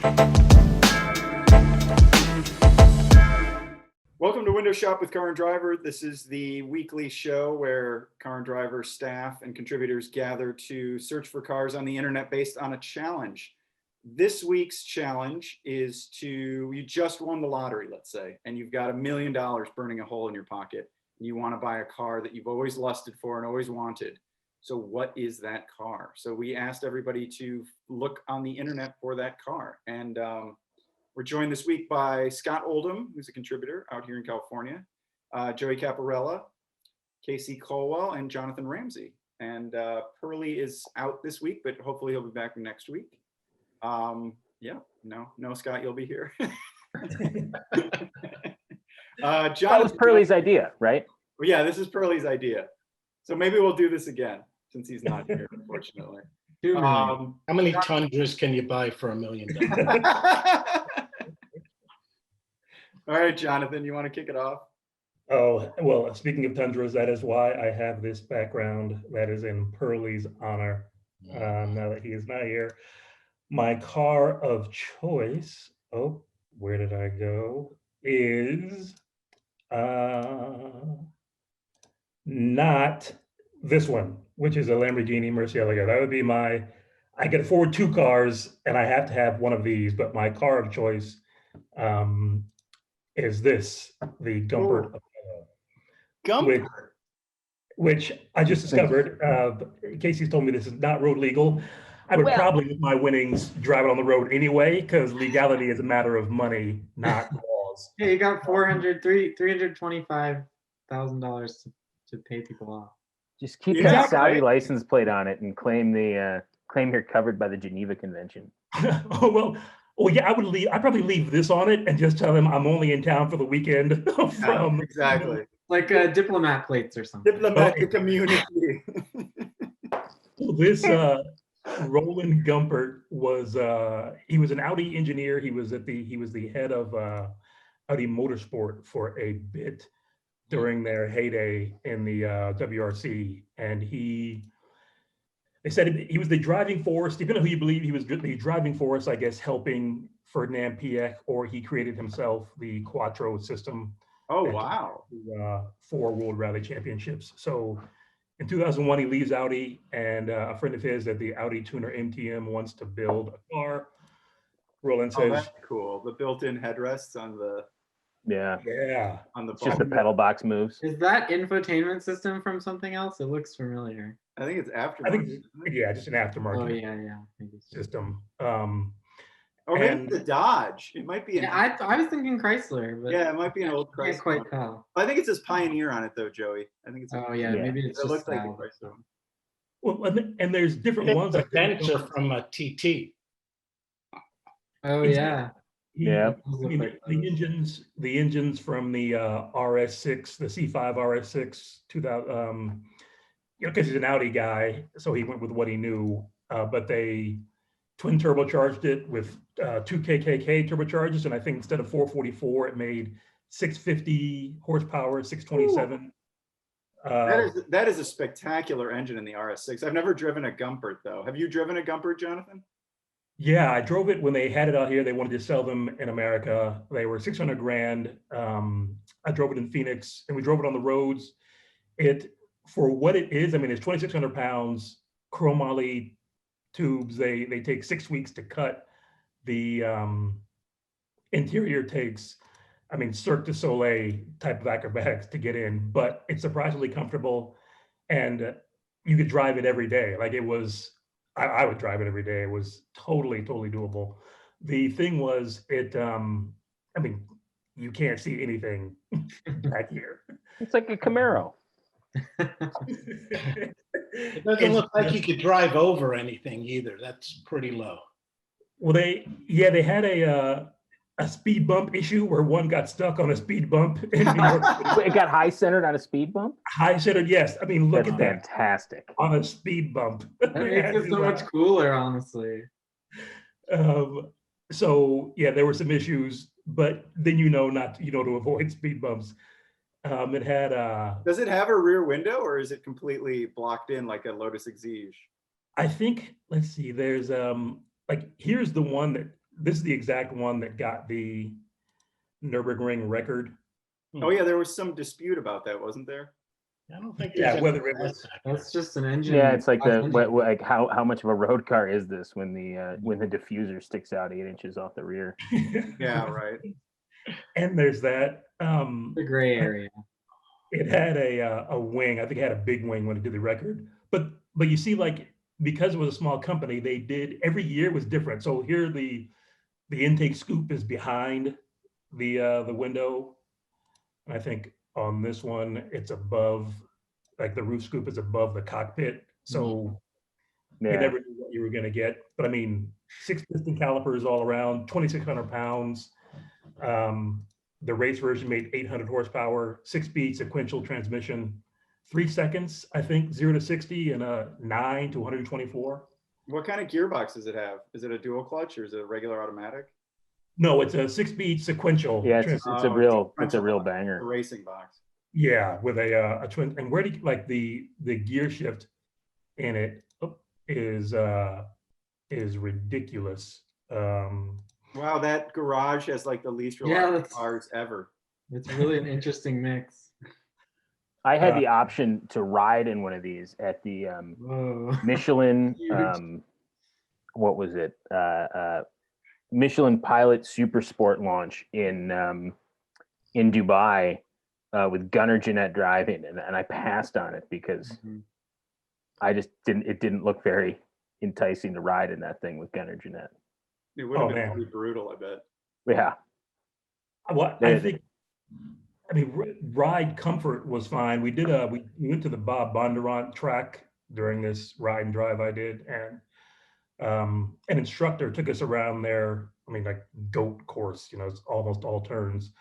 Welcome to Window Shop with Car and Driver. This is the weekly show where Car and Driver staff and contributors gather to search for cars on the internet based on a challenge. This week's challenge is you just won the lottery, let's say, and you've got $1 million burning a hole in your pocket. And you want to buy a car that you've always lusted for and always wanted. So what is that car? So we asked everybody to look on the internet for that car. And we're joined this week by Scott Oldham, who's a contributor out here in California, Joey Caparella, Casey Colwell, and Jonathan Ramsey. And Pearly is out this week, but hopefully he'll be back next week. No, Scott, you'll be here. That was Pearly's idea, right? Well, yeah, this is Pearly's idea. So maybe we'll do this again since he's not here, unfortunately. How many Tundras can you buy for $1 million? All right, Jonathan, you want to kick it off? Oh, well, speaking of Tundras, that is why I have this background that is in Pearly's honor, now that he is not here. My car of choice, where did I go, is not this one, which is a Lamborghini Murcielago. That would be I can afford two cars and I have to have one of these, but my car of choice is this, the Gumpert. Gumpert? Which I just discovered. Casey's told me this is not road legal. I would probably, with my winnings, drive it on the road anyway, because legality is a matter of money, not laws. Yeah, you got $325,000 to pay people off. Just keep that Saudi license plate on it and claim you're covered by the Geneva Convention. Well, yeah, I'd probably leave this on it and just tell them I'm only in town for the weekend. Exactly. Like diplomat plates or something. Diplomatic immunity. This Roland Gumpert was he was an Audi engineer. He was the head of Audi Motorsport for a bit during their heyday in the WRC, and they said he was the driving force. Depending on who you believe, he was the driving force, I guess, helping Ferdinand Piëch, or he created himself the Quattro system. Oh, wow. 4 World Rally Championships. So in 2001, he leaves Audi, and a friend of his at the Audi tuner MTM wants to build a car. Roland says, that's cool. The built-in headrests on the on the just the pedal box moves. Is that infotainment system from something else? It looks familiar. I think it's aftermarket. Just an aftermarket. Oh yeah. System. Or maybe the Dodge. It might be. I was thinking Chrysler, but yeah, it might be an old Chrysler. I can't quite tell. I think it says Pioneer on it though, Joey. I think it's. Maybe it's. It looks like a Chrysler. Well, and there's different ones. The vents are from a TT. Oh yeah. I mean, the engines from the RS6, the C5 RS6 2000. Because he's an Audi guy, so he went with what he knew. But they twin turbocharged it with 2 KKK turbochargers, and I think instead of 444, it made 650 horsepower, 627. That is a spectacular engine in the RS6. I've never driven a Gumpert though. Have you driven a Gumpert, Jonathan? Yeah, I drove it when they had it out here. They wanted to sell them in America. They were $600,000. I drove it in Phoenix, and we drove it on the roads. For what it is, I mean, it's 2,600 pounds, chromoly tubes. They take 6 weeks to cut. The interior takes, Cirque du Soleil type of acrobatics to get in, but it's surprisingly comfortable, and you could drive it every day. Like it was, I would drive it every day. It was totally doable. The thing was, you can't see anything back here. It's like a Camaro. It doesn't look like you could drive over anything either. That's pretty low. Well, they had a speed bump issue where one got stuck on a speed bump in New York. It got high centered on a speed bump? High centered, yes. Look at that. Fantastic. On a speed bump. That makes it so much cooler, honestly. So yeah, there were some issues, but then to avoid speed bumps. It had Does it have a rear window, or is it completely blocked in like a Lotus Exige? I think, let's see, there's here's the one that this is the exact one that got the Nürburgring record. Oh yeah, there was some dispute about that, wasn't there? I don't think Yeah, there's whether it was That's just an engine. Yeah, it's like engine. like how much of a road car is this when the diffuser sticks out 8 inches off the rear? Yeah, right. And there's that. The gray area. It had a wing. I think it had a big wing when it did the record. But you see, like, because it was a small company, they did every year was different. So here the intake scoop is behind the window. And I think on this one it's above, like the roof scoop is above the cockpit. So you Yeah, never knew what you were going to get. But I mean, 6 piston calipers all around, 2,600 pounds. The race version made 800 horsepower, 6-speed sequential transmission, 3 seconds, I think, 0 to 60 in a 9 to 124. What kind of gearbox does it have? Is it a dual clutch or is it a regular automatic? No, it's a 6-speed sequential. yeah, it's a real The banger. racing box. Yeah, with a twin. And where do you, like the gear shift in it is ridiculous. Wow, that garage has like the least Yeah, reliable that's- cars ever. It's really an interesting mix. I had the option to ride in one of these at the Whoa. Michelin. Huge. What was it? Michelin Pilot Super Sport launch in Dubai with Gunnar Jeanette driving, and I passed on it because I just didn't. It didn't look very enticing to ride in that thing with Gunnar Jeanette. It would have Oh, been man. pretty brutal, I bet. Yeah, Well, I think, I mean, ride comfort was fine. We went to the Bob Bondurant track during this ride and drive I did, and an instructor took us around there. I mean, like goat course, you know, it's almost all turns.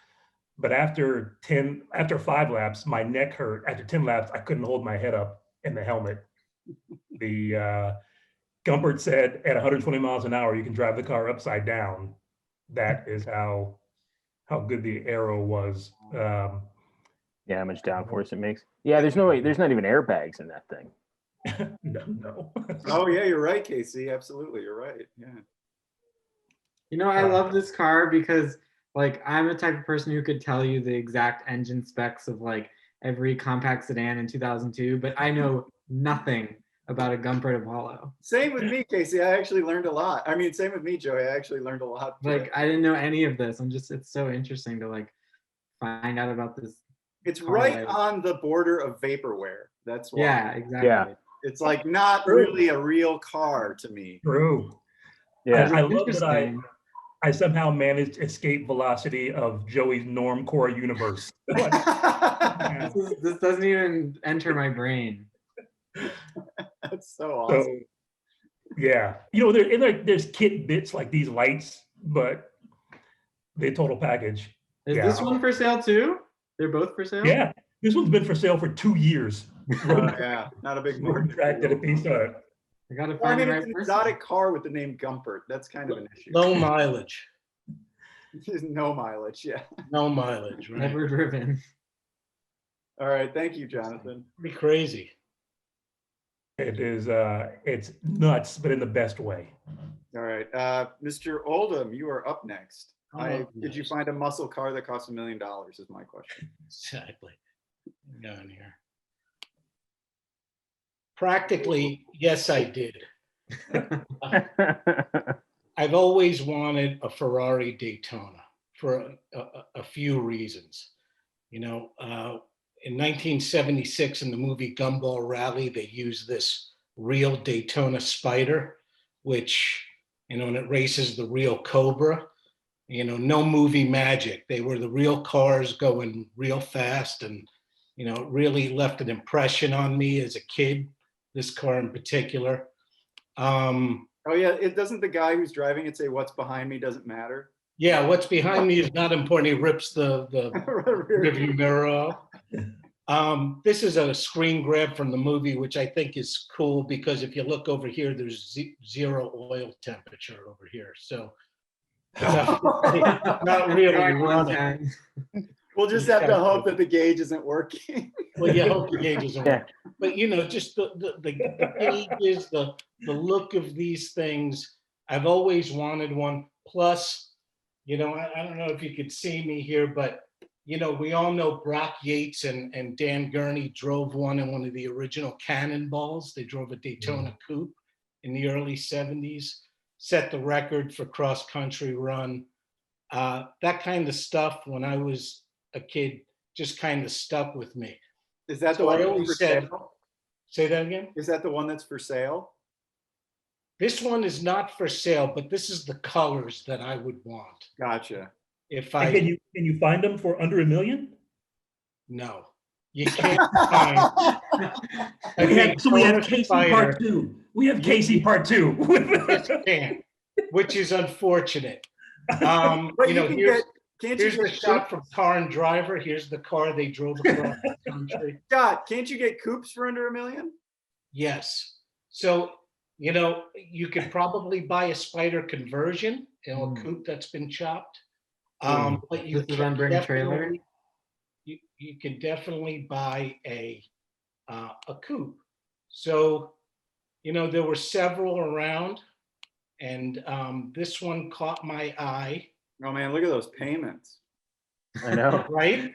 But after 5 laps, my neck hurt. After 10 laps, I couldn't hold my head up in the helmet. The Gumpert said at 120 miles an hour, you can drive the car upside down. That is how good the aero was. yeah, how much downforce it makes. Yeah, there's no way. There's not even airbags in that thing. No. Oh yeah, you're right, Casey. Absolutely, you're right. Yeah. You know, I love this car because, like, I'm the type of person who could tell you the exact engine specs of like every compact sedan in 2002, but I know nothing about a Gumpert Apollo. Same with me, Casey. I actually learned a lot. I mean, same with me, Joey. I actually learned a lot. Like, I didn't know any of this. It's so interesting to like find out about this. It's car right that- on the border of vaporware. That's why. Yeah, exactly. Yeah. It's like not True. really a real car to me. True. Yeah, I love that Interesting. I somehow managed escape velocity of Joey's norm core universe. This doesn't even enter my brain. That's so awesome. So, yeah, you know, there's kit bits like these lights, but the total package. Is Yeah. this one for sale too? They're both for sale? Yeah, this one's been for sale for 2 years. Yeah, not a big Road market. track did a piece of it. I gotta Well, I find mean, the it's right an person. exotic car with the name Gumpert. That's kind of an issue. Low mileage, There's no mileage. Yeah. no mileage, right? Never driven. All right. Thank you, Jonathan. Pretty crazy. It is, it's nuts, but in the best way. All right. Mr. Oldham, you are up next. Did you find a muscle car that costs $1 million is my question. Exactly. Down here. Practically, yes, I did. I've always wanted a Ferrari Daytona for a few reasons. You know, in 1976 in the movie Gumball Rally, they used this real Daytona Spider, which, you know, and it races the real Cobra. You know, no movie magic. They were the real cars going real fast, and, you know, it really left an impression on me as a kid, this car in particular. Oh yeah, it doesn't the guy who's driving it say what's behind me doesn't matter? Yeah, what's behind me is not important. He rips the rearview mirror off. This is a screen grab from the movie, which I think is cool because if you look over here, there's zero oil temperature over here. So not really running. We'll just have to hope that the gauge isn't working. Well, you hope the gauge isn't working. But, you know, just the gauges, the look of these things. I've always wanted one. Plus, I don't know if you could see me here, but we all know Brock Yates and Dan Gurney drove one in one of the original Cannonballs. They drove a Daytona Coupe in the early 70s, set the record for cross-country run. That kind of stuff when I was a kid just kind of stuck with me. Is that the So one I that's always for said, sale? say that again? Is that the one that's for sale? This one is not for sale, but this is the colors that I would want. Gotcha. If And I, can you find them for under $1 million? no, you can't find. I think So we have Daytona Casey Spider, part 2. We have Casey part 2. just can't, which is unfortunate. But you can Here's, get, can't you here's the get shot coupes? from Car and Driver. Here's the car they drove across the country. Scott, can't you get coupes for under $1 million? Yes. So, you could probably buy a Spider conversion, a coupe that's been chopped. But you This is on Bring a Trailer. definitely, you can definitely buy a coupe. So, there were several around, and this one caught my eye. Oh man, look at those payments. I know. Right?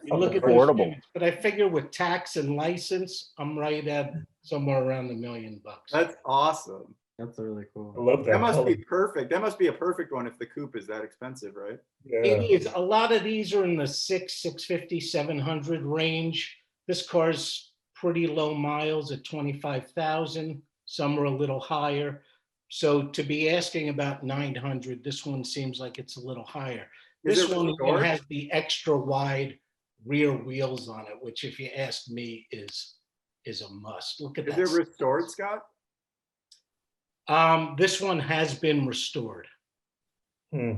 You look at those Affordable. payments, but I figure with tax and license, I'm right at somewhere around $1 million. That's awesome. That's really I cool. love that. That must be color. perfect. That must be a perfect one if the coupe is that expensive, right? It Yeah. is. A lot of these are in the 650, 700 range. This car's pretty low miles at 25,000. Some are a little higher. So to be asking about 900, this one seems like it's a little higher. Is This it one even restored? has the extra wide rear wheels on it, which if you ask me is a must. Look at Is that. it restored, Scott? This one has been restored. Hmm.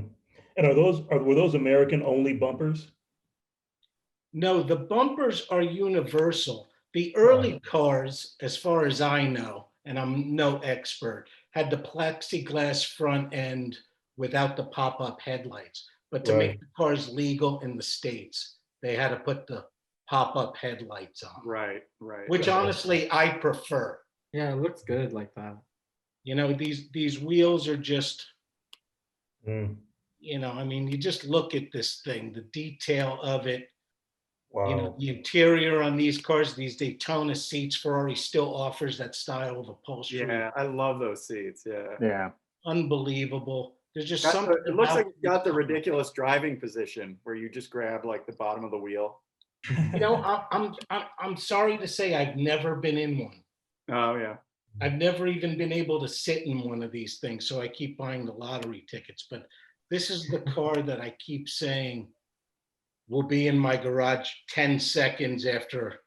And were those American only bumpers? No, the bumpers are universal. The early cars, as far as I know, and I'm no expert, had the plexiglass front end without the pop-up headlights. But to make the cars legal in the States, they had to put the pop-up headlights on, Right, right. which honestly I prefer. Yeah, it looks good like that. These wheels are just, Hmm. you just look at this thing, the detail of it. Wow. The interior on these cars, these Daytona seats, Ferrari still offers that style of upholstery. Yeah, I love those seats. Yeah. Yeah. Unbelievable. There's just something. It looks about like it's got the this car. ridiculous driving position where you just grab like the bottom of the wheel. I'm sorry to say I've never been in one. Oh yeah. I've never even been able to sit in one of these things, so I keep buying the lottery tickets. But this is the car that I keep saying will be in my garage 10 seconds after,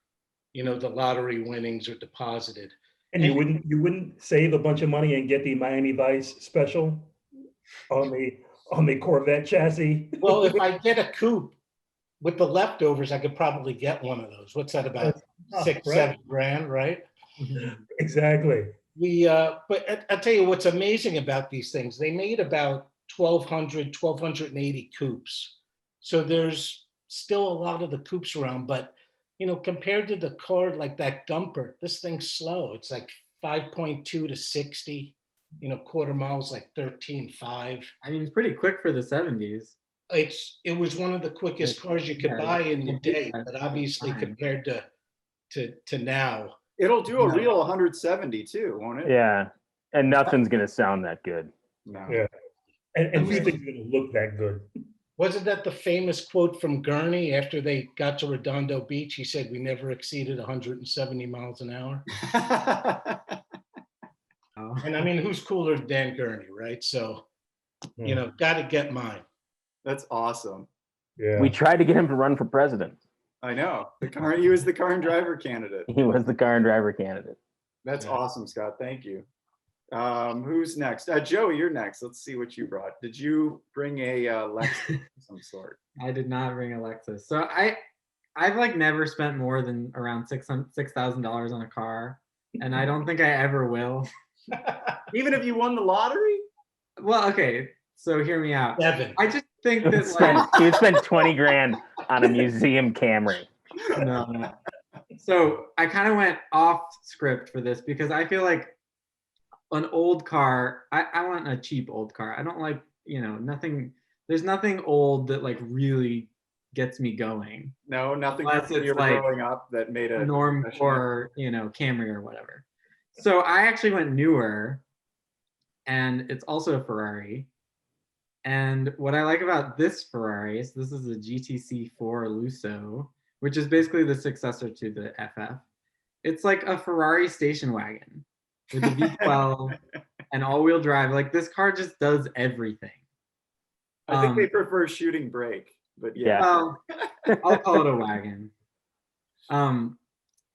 the lottery winnings are deposited. And you wouldn't save a bunch of money and get the Miami Vice special on the Corvette chassis? Well, if I get a coupe with the leftovers, I could probably get one of those. What's that, about six, right. $7,000, right? Exactly. But I'll tell you what's amazing about these things. They made about 1,280 coupes. So there's still a lot of the coupes around, but compared to the car like that dumper, this thing's slow. It's like 5.2 to 60, quarter miles like 13.5. I mean, it's pretty quick for the 70s. It was one of the quickest cars you could buy in the day, but obviously compared to now. It'll do a real 170 too, won't it? Yeah. And nothing's gonna sound that good. No. Yeah. And who thinks it's gonna look that good? Wasn't that the famous quote from Gurney after they got to Redondo Beach? He said, "We never exceeded 170 miles an hour." Oh. And I mean, who's cooler than Dan Gurney, right? So, got to get mine. That's awesome. Yeah. We tried to get him to run for president. I know. He was the car and driver candidate. He was the car and driver candidate. That's Yeah. awesome, Scott. Thank you. Who's next? Joey, you're next. Let's see what you brought. Did you bring a Lexus of some sort? I did not bring a Lexus. So I've like never spent more than around $6,000 on a car, and I don't think I ever will. Even if you won the lottery? Well, okay, so hear me out. 7. I just think that like He spent 20 grand on a museum Camry. no. So I kind of went off script for this because I feel like an old car, I want a cheap old car. I don't like, nothing. There's nothing old that like really gets me going. No, nothing Unless from when you it's were like growing up that made a Norm impression. or Camry or whatever. So I actually went newer, and it's also a Ferrari. And what I like about this Ferrari is this is a GTC4 Lusso, which is basically the successor to the FF. It's like a Ferrari station wagon with a V12 and all-wheel drive. Like this car just does everything. I think they prefer shooting brake, but yeah. Well, I'll call it a wagon.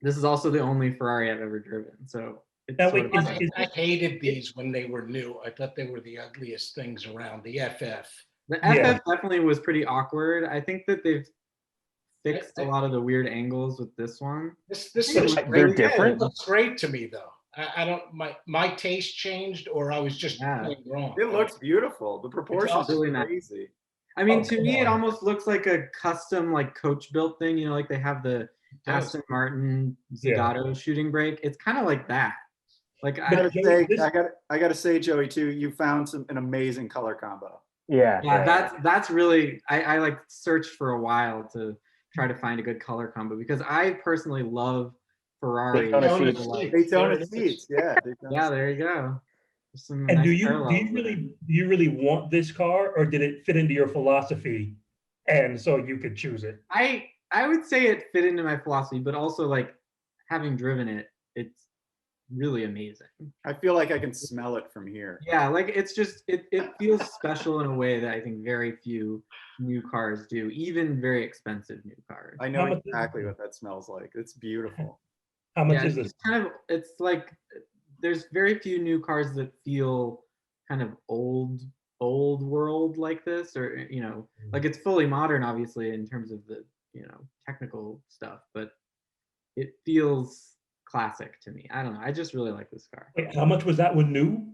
This is also the only Ferrari I've ever driven, so it's Now, sort wait, of I hated these when they were new. I thought they were the ugliest things around. The FF. the Yeah. FF definitely was pretty awkward. I think that they've fixed a lot of the weird angles with this one. This They're looks They're great. different. It looks great to me though. I don't my taste changed, or I was just Yeah. plain wrong. It looks beautiful. The proportions awesome. are Really nice. crazy. I mean, Oh, to come me, it on. almost looks like a custom, like coach built thing. Like they have the does. Aston Martin Yeah. Zagato shooting brake. It's kind of like that. Like I gotta Joey, say, this- I gotta say, Joey, too, you found an amazing color combo. Yeah. that's really I like searched for a while to try to find a good color combo because I personally love Ferrari. Daytona Daytona seats. seats. Daytona There it is. seats, yeah. Daytona Yeah, seats. there you go. There's some And nice do you parallels there. want this car, or did it fit into your philosophy, and so you could choose it? I would say it fit into my philosophy, but also like having driven it, it's really amazing. I feel like I can smell it from here. Yeah, like it's just it feels special in a way that I think very few new cars do, even very expensive new cars. I How know much is exactly it? what that smells like. It's beautiful. How much Yeah, is this? it's like there's very few new cars that feel kind of old world like this, or like it's fully modern obviously in terms of the technical stuff, but it feels classic to me. I don't know, I just really like this car. Wait, how much was that one new?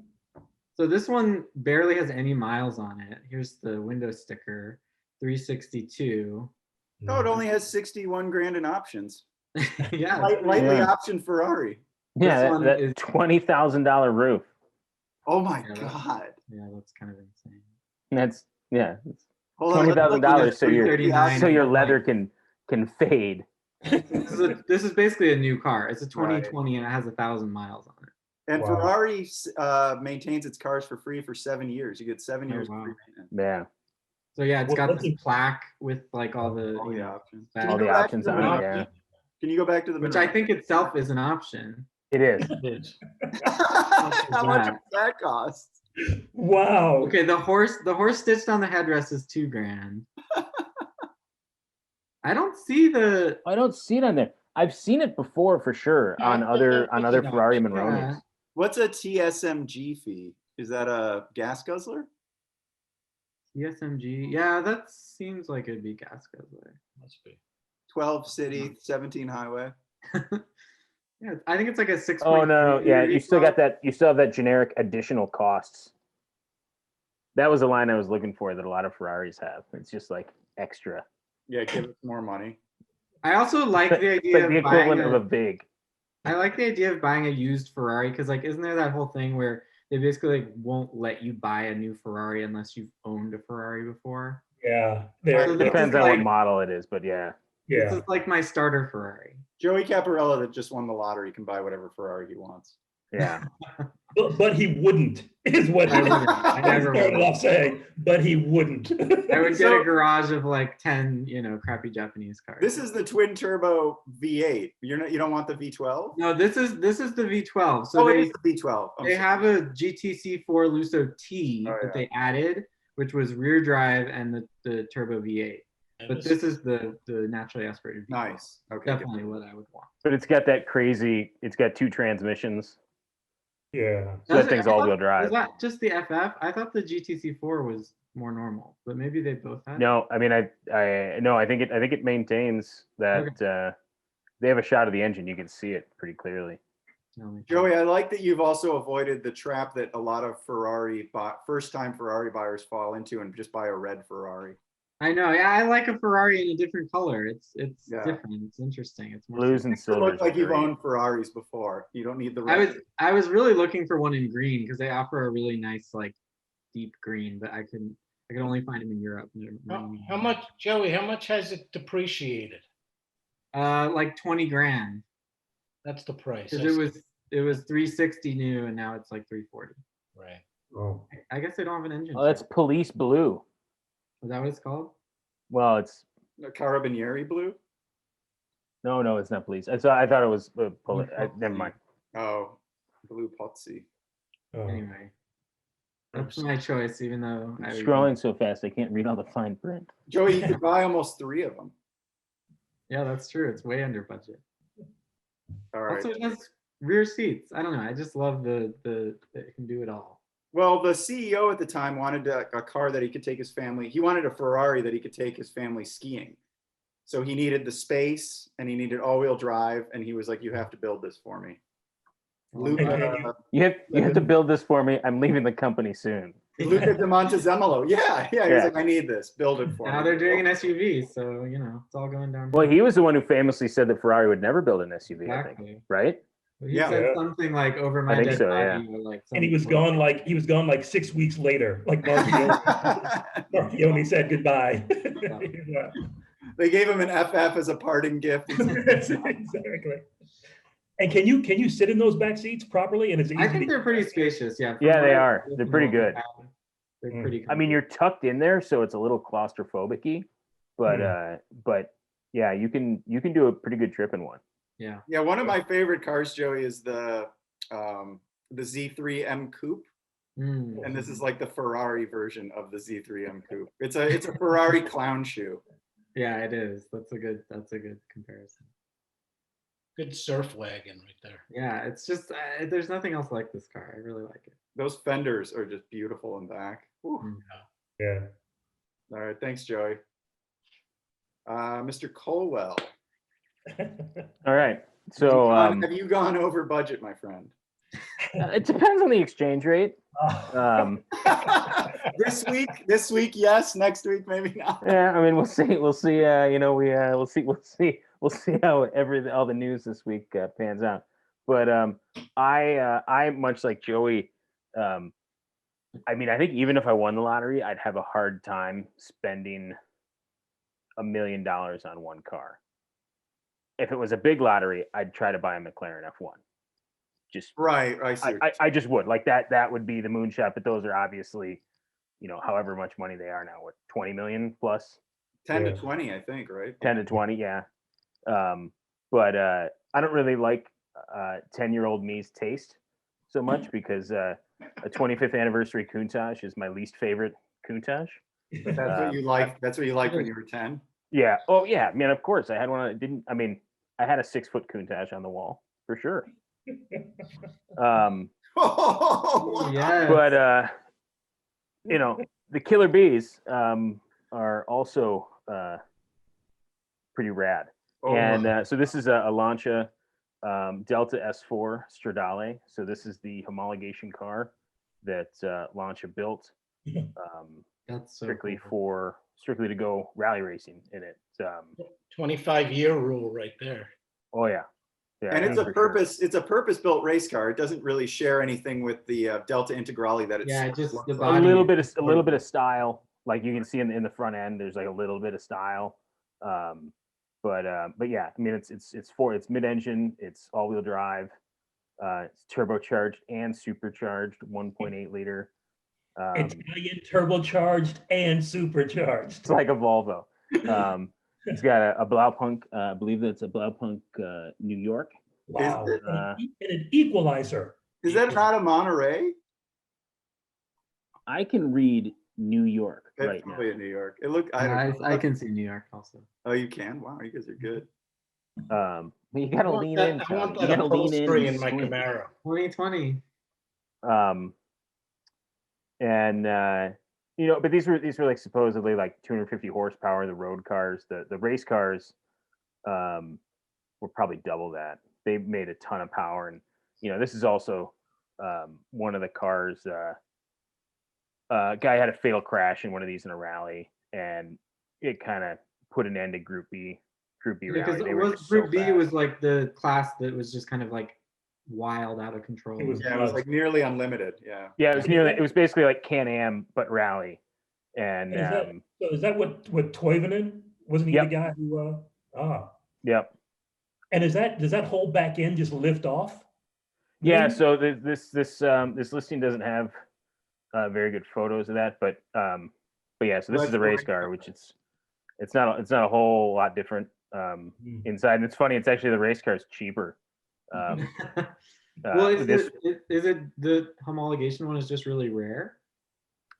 So this one barely has any miles on it. Here's the window sticker, 362. No, it only has 61 grand in options. Yeah, Lightly Yeah. optioned Ferrari. Yeah, one that is- $20,000 roof. Oh my Yeah, God. yeah, that's kind of insane. That's Hold on, let's look at $20,000 this. so your 339 so your and leather like- can fade. This is basically a new car. It's a Right. 2020 and it has 1,000 miles on it. And Wow. Ferrari maintains its cars for free for 7 years. You get 7 Oh, years wow. free maintenance. Yeah, So yeah, it's Well, got what's this it- plaque with like all the All the options. badges, all the go back to options the on it. menu? Yeah, Can you go back to the which menu? I think itself is an option. it is. How much does that cost? Wow. Okay, the horse stitched on the headrest is $2,000. I don't see the I don't see it on there. I've seen it before for sure on other Ferrari Monronis. Yeah. What's a TSMG fee? Is that a gas guzzler? TSMG. Yeah, that seems like it'd be gas guzzler. Must be. 12 city, 17 highway. Yeah, I think it's like a 6. Oh no, yeah, you still got that. You still have that generic additional costs. That was the line I was looking for that a lot of Ferraris have. It's just like extra. Yeah, give us more money. I also like the It's idea like the of buying equivalent of a big. I like the idea of buying a used Ferrari because, like, isn't there that whole thing where they basically like won't let you buy a new Ferrari unless you've owned a Ferrari before? Yeah. So There. this Depends is on what like- model it is, but yeah. This Yeah. is like my starter Ferrari. Joey Caparella that just won the lottery can buy whatever Ferrari he wants. Yeah. But he wouldn't, is what I wouldn't. I never started would. off saying. But he wouldn't. I would get So- a garage of like 10, crappy Japanese cars. This is the twin turbo V8. You don't want the V12? No, this is the V12. So Oh, it they is the V12. I'm they sorry. have a GTC4 Lusso T Oh, that yeah. they added, which was rear drive and the turbo V8. But this is the naturally aspirated V12. Nice. Okay. good. Definitely what I would want. But it's got that crazy. It's got 2 transmissions. Yeah. So that thing's I thought- all-wheel Was drive. that just the FF? I thought the GTC4 was more normal, but maybe they both had. No, I mean I think it maintains that. They have a shot of the engine. You can see it pretty clearly. No, Joey, I like that you've also avoided the trap that a lot of first-time Ferrari buyers fall into and just buy a red Ferrari. I know. Yeah, I like a Ferrari in a different color. It's Yeah. different. It's interesting. It's more. Blues and It silvers. looks like are you've great. owned Ferraris before. You don't need the I red. was really looking for one in green because they offer a really nice like deep green, but I could only find them in Europe. How much, Joey? How much has it depreciated? Like 20 grand. That's the price. Because it was 360 new, and now it's like 340. Right. Oh, I guess they don't have an engine. Oh, that's shell. police blue. Is that what it's called? Well, it's Carabinieri blue. no, it's not police. I thought it was never mind. Oh, blue Pozzi. oh. Anyway, that's my choice. Even though I'm scrolling so fast I can't read all the fine print. Joey, you could buy almost 3 of them. Yeah, that's true. It's way under budget. All right. Also, it has rear seats. I don't know. I just love the it can do it all. Well, the CEO at the time wanted a car that he could take his family. He wanted a Ferrari that he could take his family skiing. So he needed the space and he needed all-wheel drive. And he was like, "You have to build this for me." Luca, You have to build this for me. I'm leaving the company soon. Luca de Montezemolo. Yeah. He was like, "I need this. Build it for me." Now they're doing an SUV, so it's all going down. Well, he was the one who famously said that Ferrari would never build an SUV. I think, Exactly. right? He Yeah. said something like over my I think dead so, body. Or like And he was gone like 6 weeks later. Like Marchione said goodbye. Yeah. They gave him an FF as a parting gift. Exactly. And can you sit in those back seats properly? And it's easy I think to- they're pretty spacious. Yeah. from Yeah, what they I've are. seen They're from pretty what they good. have, They're Mm. pretty. I mean, you're tucked in there, so it's a little claustrophobic-y, but yeah, you can do a pretty good trip in one. Yeah. Yeah, one of my favorite cars, Joey, is the Z3m Coupe. Mm. And this is like the Ferrari version of the Z3m Coupe. It's a Ferrari clown shoe. Yeah, it is. That's a good comparison. Good surf wagon right there. Yeah, it's just there's nothing else like this car. I really like it. Those fenders are just beautiful in back. Whew. Mm. Yeah. All right, thanks, Joey. Mr. Colwell, All right. So have you gone over budget, my friend? it depends on the exchange rate. This week, yes. Next week, maybe not. Yeah, I mean, we'll see. We'll see. We'll see how all the news this week pans out. But I much like Joey. I mean, I think even if I won the lottery, I'd have a hard time spending $1 million on one car. If it was a big lottery, I'd try to buy a McLaren F1. Just Right. I see. I just would like that. That would be the moonshot. But those are obviously, however much money they are now. What 20 million plus? 10 to 20, I think. Right. 10 to 20, yeah. But I don't really like 10-year-old me's taste so much because a 25th anniversary Countach is my least favorite Countach. That's what you like. That's what you like when you were 10. Yeah. Oh yeah. Man, of course. I had one. I had a 6-foot Countach on the wall for sure. Oh, Yeah. But the Killer Bees are also pretty rad. And so this is a Lancia Delta S4 Stradale. So this is the homologation car that Lancia built That's so strictly cool. strictly to go rally racing in it. 25-year rule right there. Oh yeah. Yeah, and it's a for sure. purpose-built race car. It doesn't really share anything with the Delta Integrale that it's Yeah, just the a body. little bit of style, like you can see in the front end. There's like a little bit of style, but yeah, I mean it's mid-engine, it's all-wheel drive, it's turbocharged and supercharged, 1.8 liter. Italian turbocharged and supercharged. It's like a Volvo. It's got a Blaupunk, I believe that's a Blaupunk New York. Wow. Is it- And an equalizer. Is that not a Monterey? I can read New York It's right now. probably in New York. It look. I don't know. I can see New York also. Oh, you can. Wow, you guys are good. You gotta I want lean that- in. I Tony. want You that gotta lean in. upholstery and in my swing. Camaro. 2020. But these were like supposedly like 250 horsepower. The road cars, the race cars, were probably double that. They made a ton of power, and this is also one of the cars. Guy had a fatal crash in one of these in a rally, and it kind of put an end to Group B Because rally. They were was just so Group B fast. was like the class that was just kind of like wild, out of control. It was Yeah, it was like nearly unlimited. Yeah. Yeah, it was nearly. It was basically like Can-Am but rally, and Is that what Toivonen, wasn't he Yep. the guy who? yep. And does that whole back end just lift off? Yeah, Maybe? so this listing doesn't have very good photos of that, but yeah, so this is That's a race the car, car. which it's not a whole lot different inside. And it's funny, it's actually the race car is cheaper. Well, is this it the homologation one is just really rare?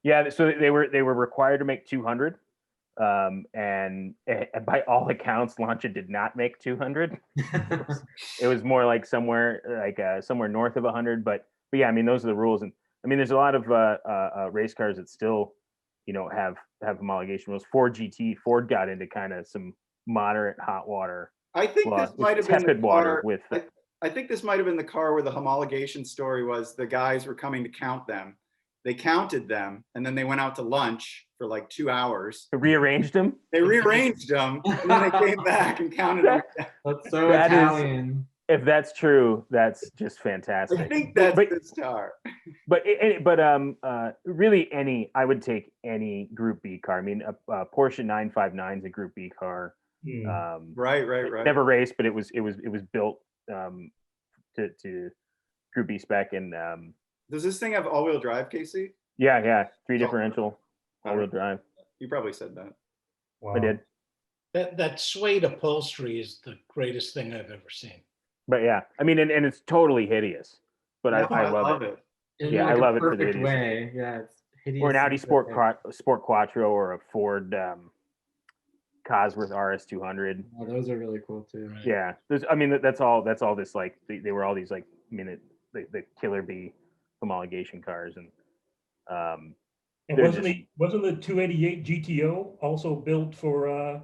Yeah, so they were required to make 200, and by all accounts, Lancia did not make 200. It was more like somewhere north of 100, but yeah, I mean those are the rules, and I mean there's a lot of race cars that still, have homologation rules. Ford got into kind of some moderate hot water. I think this might have been the tepid water car. with. I think this might have been the car where the homologation story was the guys were coming to count them. They counted them, and then they went out to lunch for like 2 hours. Rearranged them. They rearranged them, and then they came back and counted them. That's so That is- Italian. If that's true, that's just fantastic. I think that's this car. But really, I would take any Group B car. I mean, a Porsche 959 is a Group B car. Right. Never raced, but it was built to Group B spec, and Does this thing have all-wheel drive, Casey? yeah, 3 differential all-wheel drive. You probably said that. Wow. I did, That suede upholstery is the greatest thing I've ever seen. but yeah, I mean, and it's totally hideous, but No, I love it. In Yeah, like I a love it for the perfect idiocy. way. Yeah, it's hideous. Or an Audi in a good way. Sport Quattro, or a Ford Cosworth RS200. Oh, those are really cool too. Right. Yeah, that's all this, like they were all these like the Killer B homologation cars, and And they're wasn't the 288 GTO also built for?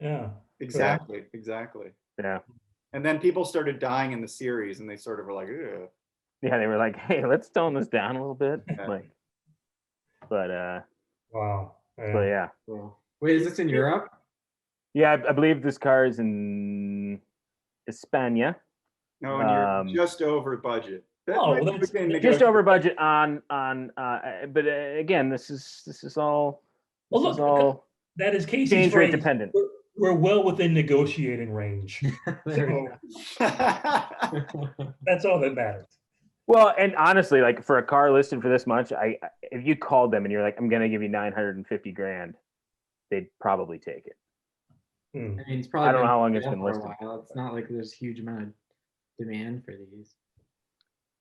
Yeah. Exactly. yeah, And then people started dying in the series, and they sort of were like, ugh. yeah, they were like, hey, let's tone this down a little bit, Yeah. like, but Wow. yeah, Cool. Wait, is this in Europe? yeah, I believe this car is in España. No, and you're just over budget. That Oh, might well, be that's- within Just negotiable. over budget but again, this is all Well, this is look, all that is Casey's exchange rate phrase. dependent. We're well within negotiating range. There we So that's all that matters. Well, and honestly, like for a car listed for this much, if you called them and you're like, I'm gonna give you 950 grand, they'd probably take it. Hmm. I mean, it's probably I don't know been how long it's for been a listed. while. It's not like there's a huge amount of demand for these.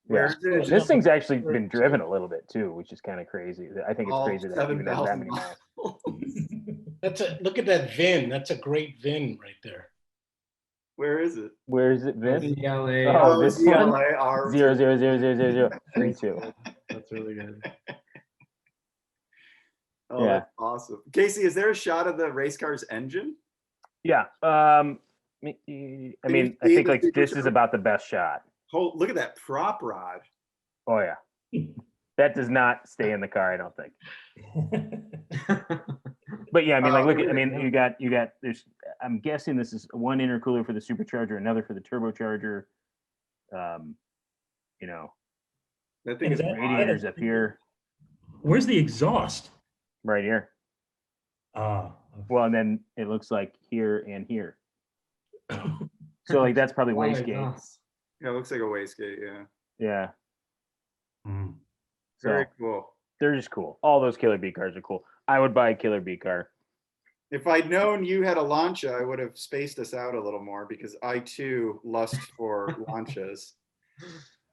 Where Yeah. is it? This thing's actually been driven a little bit too, which is kind of crazy. I think it's All crazy that it even has that 7,000 many miles. miles. Look at that VIN. That's a great VIN right there. Where is it? Where is it, Vince? ZLA. Oh, this one? ZLAR. 0000032. That's really good. Oh, Yeah. that's awesome. Casey, is there a shot of the race car's engine? Yeah. I you mean, I see think the like this is supercharger? about the best shot. Oh, look at that prop rod. Oh yeah. That does not stay in the car, I don't think. But yeah, I mean, like, look, I mean, you got. There's. I'm guessing this is one intercooler for the supercharger, another for the turbocharger. You know, That thing Is is that- radiators up here, Where's the exhaust? right here. Ah. Well, and then it looks like here and here. So like that's probably wastegate. Yeah, it looks like a wastegate. Yeah. Yeah. Hmm. So Very cool. they're just cool. All those Killer B cars are cool. I would buy a Killer B car. If I'd known you had a Lancia, I would have spaced us out a little more because I too lust for Lancias.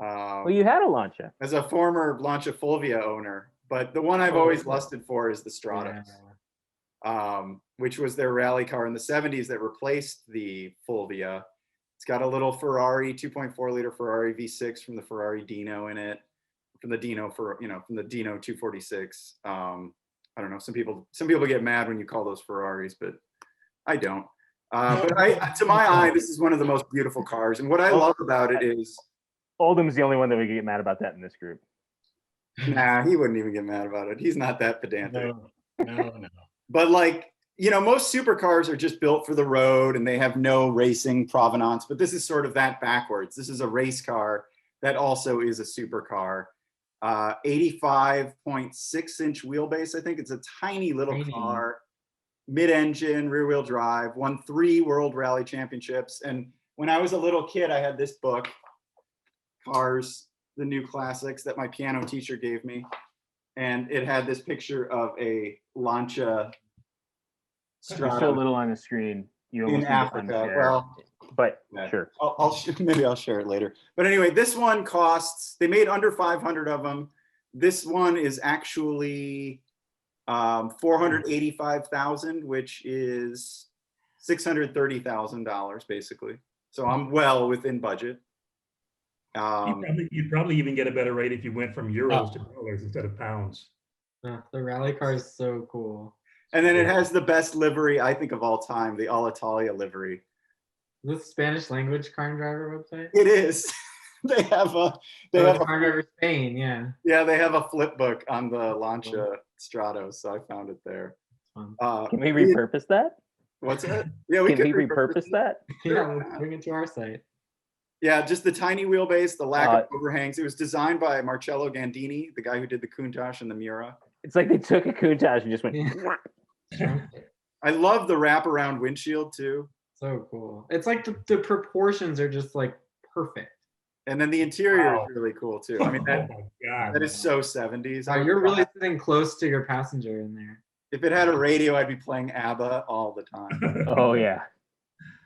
Well, you had a Lancia. As a former Lancia Fulvia owner, but the one I've always lusted for is the Stratos, which was their rally car in the 70s that replaced the Fulvia. It's got a little Ferrari 2.4 liter Ferrari V6 from the Ferrari Dino in it, from the Dino from the Dino 246. I don't know. Some people get mad when you call those Ferraris, but I don't. But to my eye, this is one of the most beautiful cars. And what I love about it is, Oldham's the only one that would get mad about that in this group. nah, he wouldn't even get mad about it. He's not that pedantic. No. But like, you know, most supercars are just built for the road and they have no racing provenance, but this is sort of that backwards. This is a race car that also is a supercar. 85.6-inch wheelbase, I think. It's a tiny little Tiny. car, mid-engine, rear-wheel drive, won 3 World Rally Championships. And when I was a little kid, I had this book, Cars, the New Classics, that my piano teacher gave me. And it had this picture of a Lancia You're so little on the screen. You in almost need to Africa. unshare. Well, But yeah. sure. Maybe I'll share it later. But anyway, this one costs, they made under 500 of them. This one is actually 485,000, which is $630,000 basically. So I'm well within budget. You'd probably even get a better rate if you went from euros to dollars instead of pounds. The rally car is so cool. And then it has the best livery, I think, of all time, the Alitalia livery. The Spanish language car and driver website. It is. They have a Car and driver Spain, yeah. yeah, they have a flip book on the Lancia Stratos, so I found it there. Fun. Can we repurpose that? What's it? Yeah, we Can could we repurpose that? Yeah, let's bring it to our site. Yeah, just the tiny wheelbase, the lack of overhangs. It was designed by Marcello Gandini, the guy who did the Countach and the Miura. It's like they took a Countach and just went. Yeah. I love the wraparound windshield too. So cool. It's like the proportions are just like perfect. And then the interior Wow. is really cool too. I mean, that, Oh my God. that is so 70s. Wow, you're really sitting close to your passenger in there. If it had a radio, I'd be playing ABBA all the time. Oh yeah.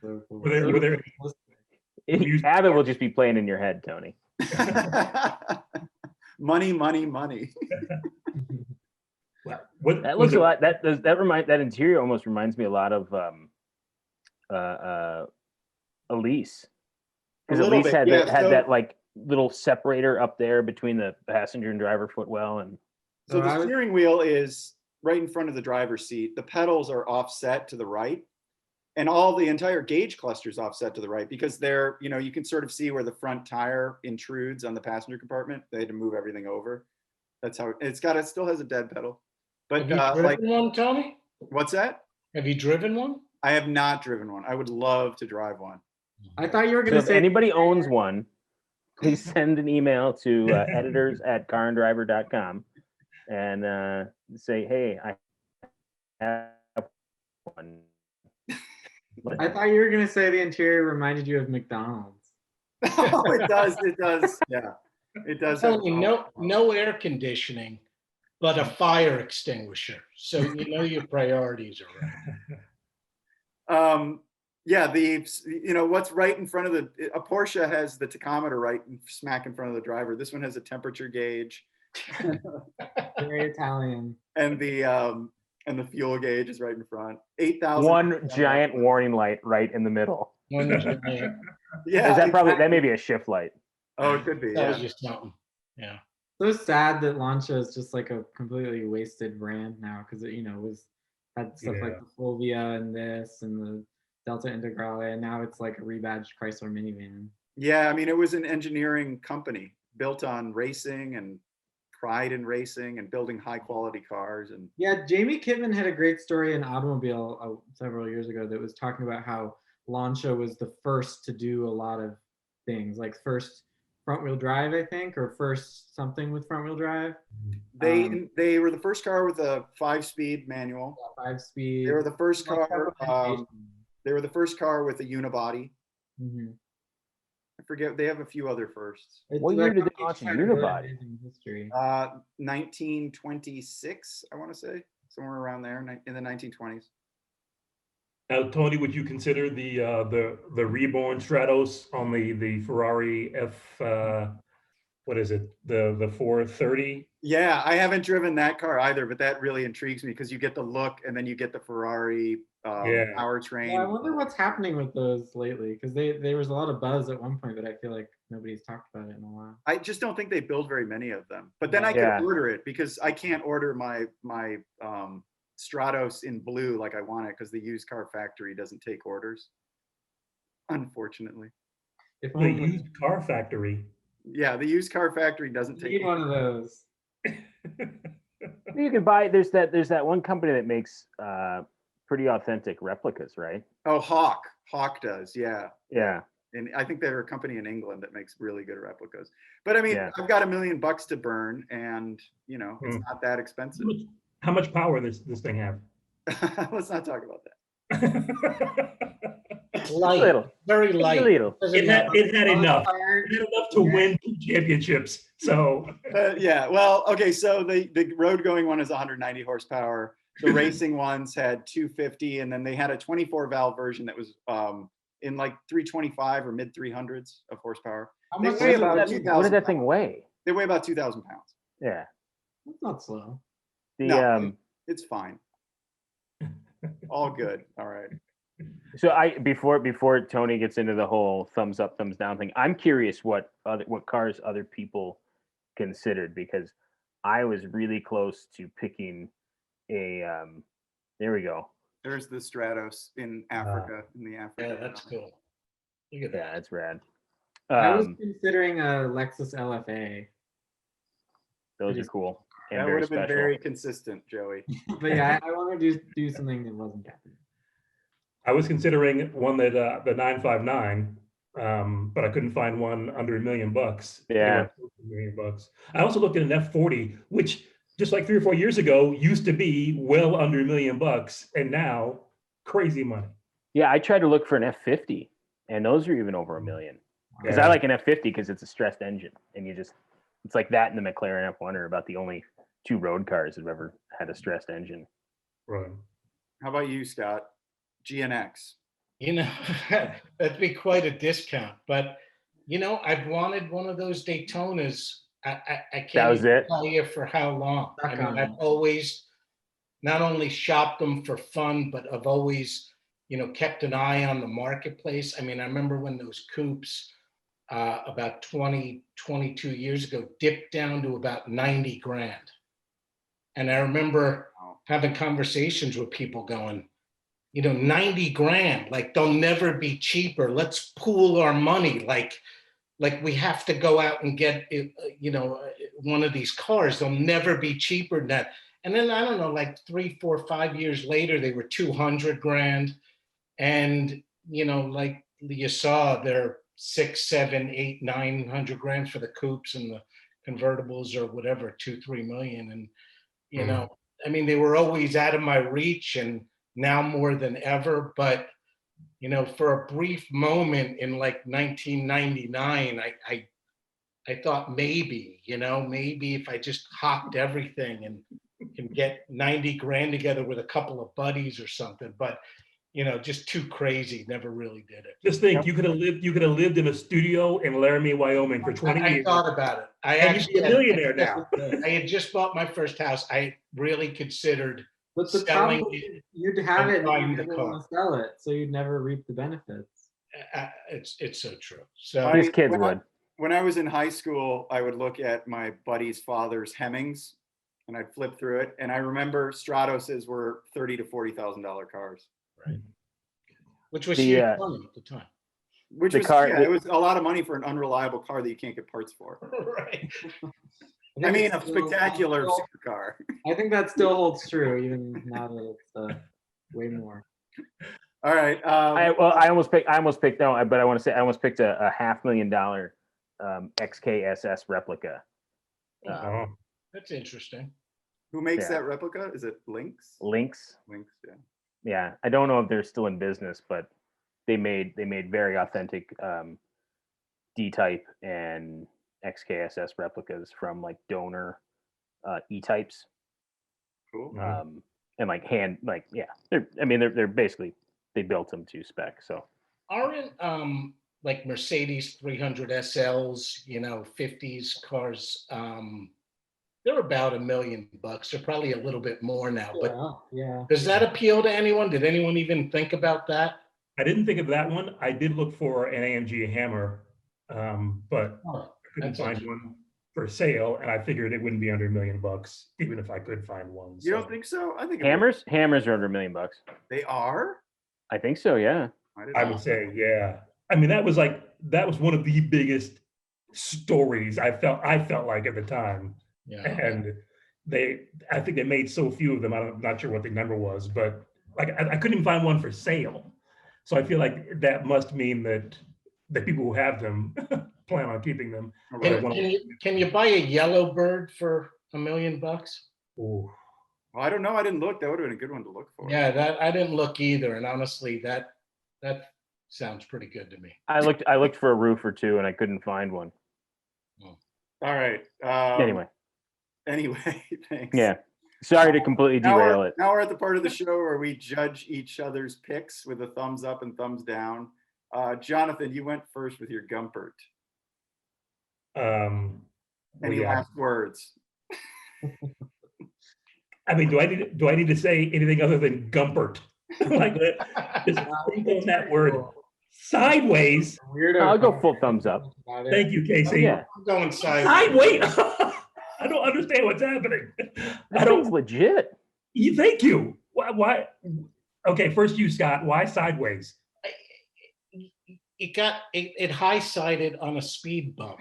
So cool. Were there- Music Abbott will just be playing in your head, Tony. Money, money, money. What That was looks a it- lot. That interior almost reminds me a lot of Elise, because A little Elise bit, had yeah, had so- that like little separator up there between the passenger and driver footwell, and So I the was- steering wheel is right in front of the driver's seat. The pedals are offset to the right. And the entire gauge cluster is offset to the right because they're, you know, you can sort of see where the front tire intrudes on the passenger compartment. They had to move everything over. That's how it still has a dead pedal. But Have you driven like, one, Tony? what's that? Have you driven one? I have not driven one. I would love to drive one. I thought you were so gonna if say anybody owns one, please send an email to editors@caranddriver.com and say, hey, I have one. I thought you were gonna say the interior reminded you of McDonald's. Oh, it does. It does. Yeah, it does. have Telling you, no air conditioning, but a fire extinguisher. So you know your priorities are right. Yeah, what's right in front of a Porsche has the tachometer right smack in front of the driver. This one has a temperature gauge. Very Italian. And the fuel gauge is right in front. 8,000. One giant warning light right in the middle. One giant Yeah. Is that probably exactly. that may be a shift light? Oh, it could be. tells Yeah. you something. Yeah. So sad that Lancia is just like a completely wasted brand now because it, had stuff like the Fulvia and this and the Delta Integrale, and now it's like a rebadged Chrysler minivan. Yeah, I mean, it was an engineering company built on racing and pride in racing and building high quality cars. And Yeah, Jamie Kitman had a great story in Automobile several years ago that was talking about how Lancia was the first to do a lot of things, like first front wheel drive, I think, or first something with front wheel drive. they were the first car with a 5-speed manual. 5-speed. They were the first Like car. They were the first car with a unibody. Mhm. I forget. They have a few other firsts. It's What year like did they a launch a kind of really unibody? amazing history. 1926, I want to say, somewhere around there in the 1920s. Now, Tony, would you consider the reborn Stratos on the Ferrari what is it, the 430? Yeah, I haven't driven that car either, but that really intrigues me because you get the look and then you get the Ferrari powertrain. Yeah, I wonder what's happening with those lately because there was a lot of buzz at one point, but I feel like nobody's talked about it in a while. I just don't think they build very many of them. But then I Yeah. can order it because I can't order my Stratos in blue like I want it because the used car factory doesn't take orders, unfortunately. If The only used car factory. Yeah, the used car factory doesn't we take need one of those. You can buy. There's that one company that makes pretty authentic replicas, right? Oh, Hawk does, yeah. Yeah. And I think they're a company in England that makes really good replicas. But I mean, Yeah. I've got $1 million to burn, and you know, it's not that expensive. How much power this thing have? Let's not talk about that. Light, Little. very light. A little. It had enough. Fire. It had enough to win 2 championships. So Yeah, well, okay, so the road going one is 190 horsepower. The racing ones had 250, and then they had a 24 valve version that was in like 325 or mid 300s of horsepower. How They much weigh is it? about What 2,000 did that thing weigh? They weigh about 2,000 pounds. Yeah. That's not slow. The No. It's fine. All good. All right. So before Tony gets into the whole thumbs up, thumbs down thing, I'm curious what cars other people considered, because I was really close to picking a there we go. There's the Stratos in Africa, in the Africa. Yeah, that's cool. Look at Yeah, that. that's rad. I was considering a Lexus LFA, Those are cool and That very would have been special. very consistent, Joey. but yeah, I want to do something that wasn't Captain. I was considering one that the 959, but I couldn't find one under $1 million. Yeah. $1 million. I also looked at an F40, which just like 3 or 4 years ago used to be well under $1 million, and now crazy money. Yeah, I tried to look for an F50, and those are even over $1 million. Because Yeah. I like an F50 because it's a stressed engine, and it's like that and the McLaren F1 are about the only 2 road cars that have ever had a stressed engine. Right. How about you, Scott? GNX. You know, that'd be quite a discount. But you know, I've wanted one of those Daytonas. I That can't was even it? tell you for how long. I mean, I've always not only shopped them for fun, but I've always, you know, kept an eye on the marketplace. I mean, I remember when those coupes about 22 years ago dipped down to about 90 grand. And I remember having conversations with people going, you know, 90 grand, like they'll never be cheaper. Let's pool our money. Like we have to go out and get, you know, one of these cars. They'll never be cheaper than that. And then I don't know, like 3, 4, 5 years later, they were 200 grand. And, you know, like you saw, they're 6, 7, 8, 900 grand for the coupes and the convertibles or whatever, 2, 3 million. And, you know, I mean, they were always out of my reach, and now more than ever. But you know, for a brief moment in like 1999, I thought maybe, you know, maybe if I just hopped everything and can get 90 grand together with a couple of buddies or something. But you know, just too crazy. Never really did it. Just think, you could have lived in a studio in Laramie, Wyoming for 20 I years. thought about it. I And actually you'd be a millionaire now. I had just bought my first house. I really considered But the selling problem it. is you'd have and it and buying you the never car. want to sell it, so you'd never reap the benefits. It's so true. So These kids would. When I was in high school, I would look at my buddy's father's Hemmings, and I'd flip through it. And I remember Stratoses were $30,000 to $40,000 cars. right. Which was The, huge money at the time. Which The was, car- yeah, it was a lot of money for an unreliable car that you can't get parts for. Right. I think mean, it's a still- spectacular supercar. I think that still holds true, even now that it's way more. All right. I almost picked no, but I want to say I almost picked a $500,000 XKSS replica. Oh. That's interesting. Who makes yeah. that replica? Is it Lynx? Lynx. Lynx, yeah. Yeah, I don't know if they're still in business, but they made very authentic D-type and XKSS replicas from like donor E-types. Cool. And like they're basically, they built them to spec. So Aren't like Mercedes 300 SLs, you know, 50s cars, they're about $1 million. They're probably a little bit more now, but Yeah. does that appeal to anyone? Did anyone even think about that? I didn't think of that one. I did look for an AMG Hammer, but Oh, I couldn't that's find one for sale, and I figured it wouldn't be under $1 million, even if I could find one. You don't think so? I think hammers are under $1 million. They are? I think so. Yeah. I would say, yeah. I mean, that was one of the biggest stories I felt like at the time. Yeah. And I think they made so few of them. I'm not sure what the number was, but like I couldn't even find one for sale. So I feel like that must mean that the people who have them plan on keeping them. Right. Can you buy a yellow bird for $1 million? Ooh. Well, I don't know. I didn't look. That would have been a good one to look for. Yeah, that I didn't look either, and honestly, that sounds pretty good to me. I looked for a roof or two and I couldn't find one. All right. Anyway, thanks. Yeah. Sorry to completely derail it. Now we're at the part of the show where we judge each other's picks with a thumbs up and thumbs down. Jonathan, you went first with your Gumpert. Any last words? I mean, do I need to say anything other than Gumpert? Like that? Just think on that word. Sideways. Weirdo. I'll go full thumbs up. Thank you, Casey. Yeah. I'm going sideways. I don't understand what's happening. That thing's legit. Thank you. Why? Okay, first you, Scott. Why sideways? It high-sided on a speed bump.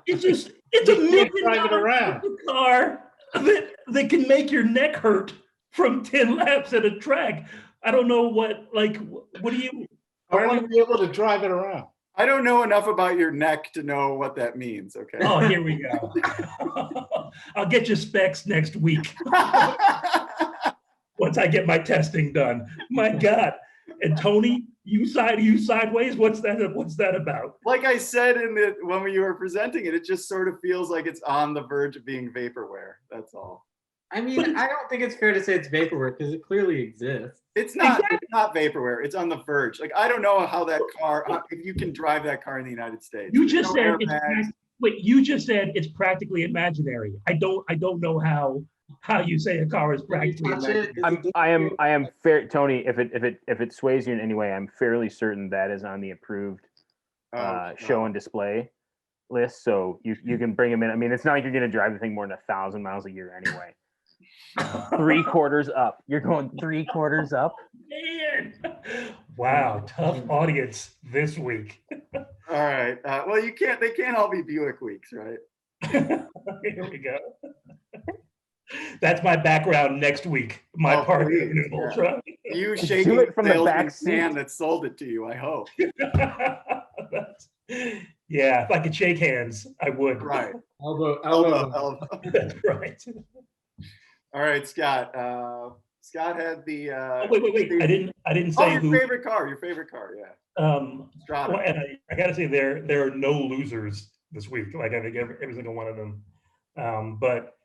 It's a You can't drive it around. car that can make your neck hurt from 10 laps at a track. I don't know what do you? I want to be able to drive it around. I don't know enough about your neck to know what that means. Okay. Oh, here we go. I'll get you specs next week once I get my testing done. My God. And Tony, you sideways. What's that about? Like I said when you were presenting it, it just sort of feels like it's on the verge of being vaporware. That's all. I mean, I don't think it's fair to say it's vaporware because it clearly exists. It's not. Exactly. It's not vaporware. It's on the verge. Like I don't know how that car. If you can drive that car in the United States. You just said you just said it's practically imaginary. I don't know how you say a car is practically imaginary. I am fair, Tony. If it sways you in any way, I'm fairly certain that is on the approved show and display list. So you can bring them in. I mean, it's not like you're going to drive the thing more than 1,000 miles a year anyway. 3/4 up. You're going 3/4 up. Man, wow, tough audience this week. All right. Well, they can't all be Buick weeks, right? Here we go. That's my background next week. My party in an Ultra. You shaking it from the back man that sold it to you. I hope. Yeah, if I could shake hands, I would. Right. Elbow. That's right. All right, Scott. Scott had the. Wait. I didn't say your who. favorite car. Your favorite car. Yeah. Well, and I got to say there are no losers this week. Like I think every single one of them. But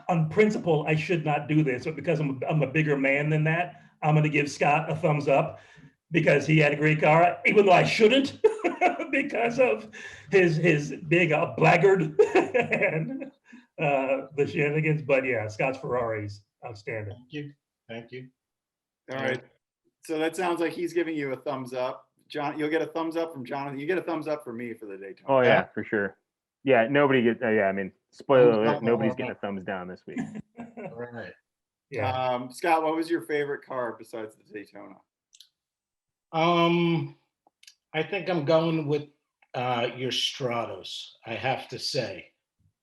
on principle, I should not do this. But because I'm a bigger man than that, I'm going to give Scott a thumbs up because he had a great car, even though I shouldn't because of his being a blackguard and the shenanigans. But yeah, Scott's Ferrari's outstanding. Thank you. All right. So that sounds like he's giving you a thumbs up. John, you'll get a thumbs up from Jonathan. You get a thumbs up from me for the Daytona. Oh yeah, for sure. Yeah, nobody gets. Yeah, I mean, spoiler alert, nobody's getting a thumbs down this week. All right. Yeah. Scott, what was your favorite car besides the Daytona? I think I'm going with your Stratos. I have to say,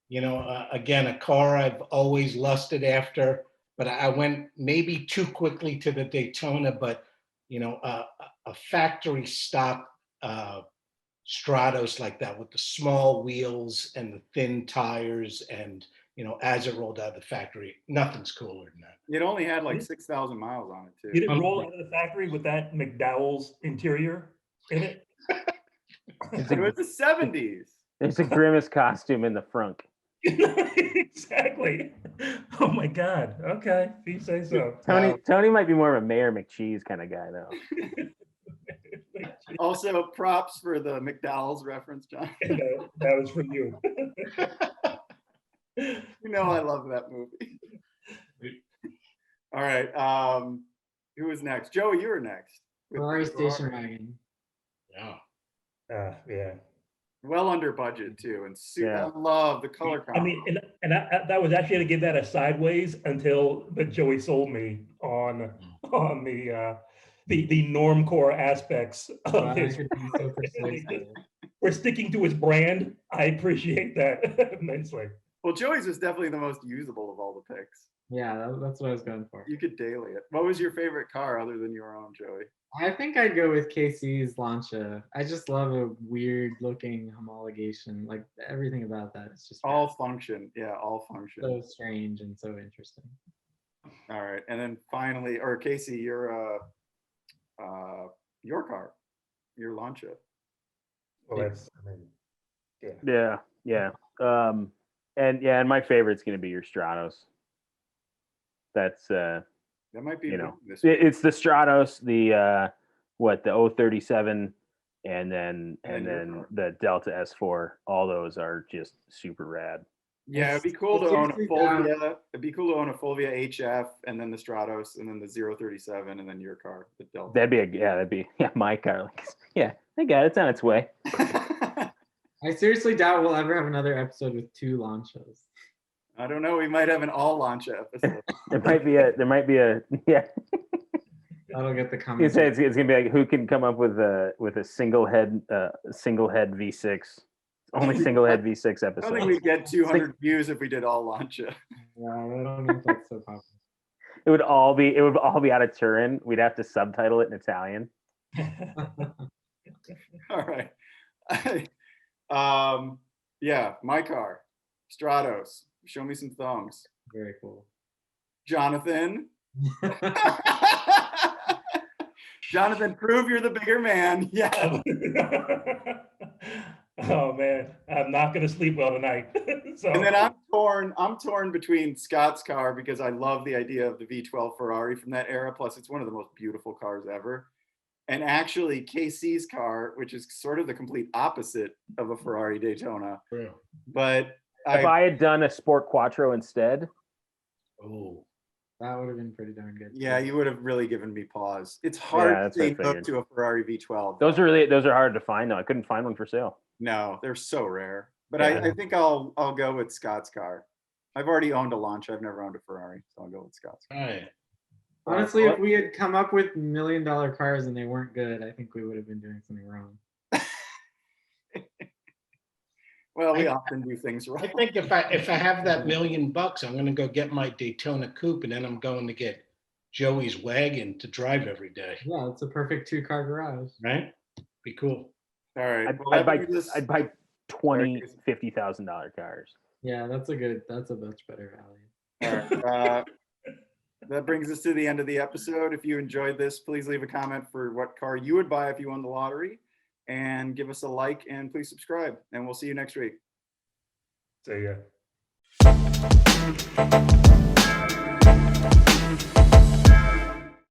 again, a car I've always lusted after, but I went maybe too quickly to the Daytona. But a factory stock Stratos like that with the small wheels and the thin tires and as it rolled out of the factory, nothing's cooler than that. It only had like 6,000 miles on it too. Did it roll out of the factory with that McDowell's interior in it? It was the 70s. There's a Grimace costume in the front. Exactly. Oh my God. Okay, if you say so. Tony might be more of a Mayor McCheese kind of guy though. Also, props for the McDowell's reference, John. That was for you. I love that movie. All right. Who is next? Joey, you were next. Ferrari station wagon. Yeah. Yeah. Well under budget too, and super. Yeah. I love the color combo. I mean, and that was actually to give that a sideways until Joey sold me on the normcore aspects of his. We're sticking to his brand. I appreciate that immensely. Well, Joey's was definitely the most usable of all the picks. Yeah, that's what I was going for. You could daily it. What was your favorite car other than your own, Joey? I think I'd go with KC's Lancia. I just love a weird looking homologation. Like everything about that is just All function. Yeah, all function. so strange and so interesting. All right. And then finally, or Casey, your car, your Lancia. Well, that's, I mean, Yeah. And my favorite's going to be your Stratos. That's That might be you know, this week. it's the Stratos, the 037, and then And your car. the Delta S4. All those are just super rad. Yeah, it'd be cool to It's own a usually down- Fulvia. It'd be cool to own a Fulvia HF and then the Stratos and then the 037 and then your car, the Delta. That'd be my car. Like, yeah, I got it. It's on its way. I seriously doubt we'll ever have another episode with 2 Lancias. I don't know. We might have an all Lancia episode. There might be a yeah. That'll get the You comments. say it's gonna be like, who can come up with a single head V6, only single head V6 I don't think episode. we'd get 200 views if we did all Lancia. Yeah, I don't know if that's so popular. It would all be out of Turin. We'd have to subtitle it in Italian. All right. Yeah, my car, Stratos. Show me some thumbs. Very cool. Jonathan. Jonathan, prove you're the bigger man. Yeah. Oh man, I'm not gonna sleep well tonight. So And then I'm torn between Scott's car because I love the idea of the V12 Ferrari from that era. Plus, it's one of the most beautiful cars ever. And actually, KC's car, which is sort of the complete opposite of a Ferrari Daytona. True. But If I had done a Sport Quattro instead, Oh, That would have been pretty darn good. yeah, you would have really given me pause. It's hard Yeah, to that's what I say no figured. to a Ferrari V12. those are hard to find though. I couldn't find one for sale. No, they're so rare. But Yeah. I think I'll go with Scott's car. I've already owned a Lancia. I've never owned a Ferrari, so I'll go with Scott's car. all right. Honestly, if we had come up with $1 million cars and they weren't good, I think we would have been doing something wrong. Well, we I- often do things I right. think if I have that $1 million, I'm gonna go get my Daytona Coupe, and then I'm going to get Joey's wagon to drive every day. Yeah, it's a perfect 2-car garage. Right? Be cool. All right. I'd, well, I'd that buy brings us- I'd buy Sorry, $50,000 cars. Yeah, that's a much better value. All right, that brings us to the end of the episode. If you enjoyed this, please leave a comment for what car you would buy if you won the lottery, and give us a like and please subscribe. And we'll see you next week. so yeah.